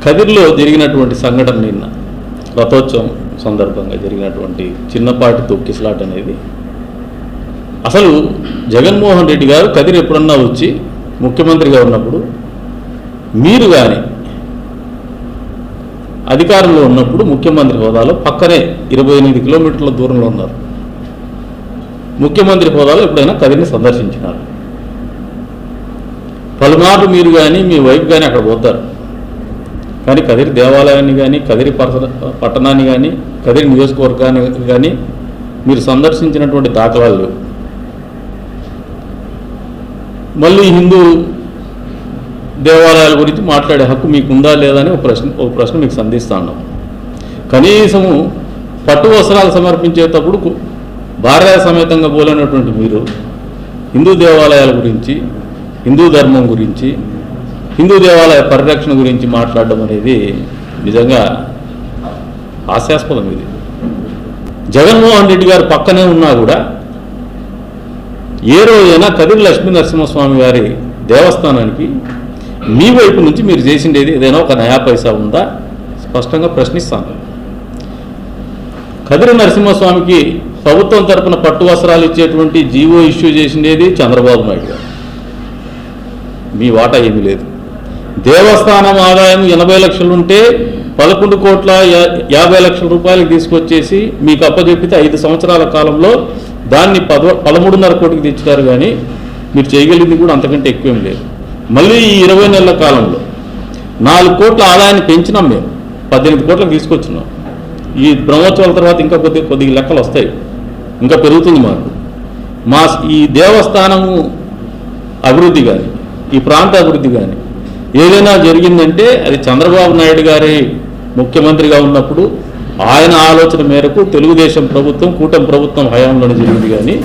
కదిర్లో జరిగినటువంటి సంఘటన నిన్న రథోత్సవం సందర్భంగా జరిగినటువంటి చిన్నపాటి తొక్కిసలాట అనేది అసలు జగన్మోహన్ రెడ్డి గారు కదిరి ఎప్పుడన్నా వచ్చి ముఖ్యమంత్రిగా ఉన్నప్పుడు మీరు కానీ అధికారంలో ఉన్నప్పుడు ముఖ్యమంత్రి హోదాలో పక్కనే 28 కిలోమీటర్ల దూరంలో ఉన్నారు. ముఖ్యమంత్రి హోదాలో ఎప్పుడైనా కదిరిని సందర్శించినారు. పలుమార్లు మీరు కానీ మీ వైపు కానీ అక్కడ పోతారు. కానీ కదిరి దేవాలయాన్ని కానీ కదిరి పట్టణాన్ని కానీ కదిరి నియోజకవర్గాన్ని కానీ మీరు సందర్శించినటువంటి దాఖలాలు లేవు. మళ్ళీ హిందూ దేవాలయాల గురించి మాట్లాడే హక్కు మీకు ఉందా లేదా అని ఒక ప్రశ్న మీకు సంధిస్తా ఉన్నాం. కనీసము పట్టు వస్త్రాలు సమర్పించేటప్పుడు భార్య సమేతంగా పోలేనటువంటి మీరు హిందూ దేవాలయాల గురించి, హిందూ ధర్మం గురించి, హిందూ దేవాలయ పరిరక్షణ గురించి మాట్లాడడం అనేది నిజంగా హాస్యాస్పదం. ఇది జగన్మోహన్ రెడ్డి గారు పక్కనే ఉన్నా కూడా ఏ రోజైనా కదిరి లక్ష్మీ నరసింహస్వామి గారి దేవస్థానానికి మీ వైపు నుంచి మీరు చేసిండేది ఏదైనా ఒక నయా పైసా ఉందా? స్పష్టంగా ప్రశ్నిస్తాను. కదిరి నరసింహస్వామికి ప్రభుత్వం తరపున పట్టు వస్త్రాలు ఇచ్చేటువంటి జీవో ఇష్యూ చేసిండేది చంద్రబాబు నాయుడు గారు. మీ వాటా ఏమీ లేదు. దేవస్థానం ఆదాయం 80 లక్షలు ఉంటే 11,50,00,000 రూపాయలకు తీసుకొచ్చేసి మీకు అప్పచెప్పితే 5 సంవత్సరాల కాలంలో దాన్ని 13.5 కోటికి తెచ్చుతారు. కానీ మీరు చేయగలిగింది కూడా అంతకంటే ఎక్కువేం లేదు. మళ్ళీ ఈ 20 నెలల కాలంలో 4 కోట్ల ఆదాయాన్ని పెంచినాం. మేము 18 కోట్లకు తీసుకొచ్చినాం. ఈ బ్రహ్మోత్సవాల తర్వాత ఇంకా కొద్దిగా లెక్కలు వస్తాయి, ఇంకా పెరుగుతుంది మా ఈ దేవస్థానము అభివృద్ధి కానీ ఈ ప్రాంత అభివృద్ధి కానీ ఏదైనా జరిగిందంటే అది చంద్రబాబు నాయుడు గారి ముఖ్యమంత్రిగా ఉన్నప్పుడు ఆయన ఆలోచన మేరకు తెలుగుదేశం ప్రభుత్వం కూటమి ప్రభుత్వం హయాంలోనే జరిగింది. కానీ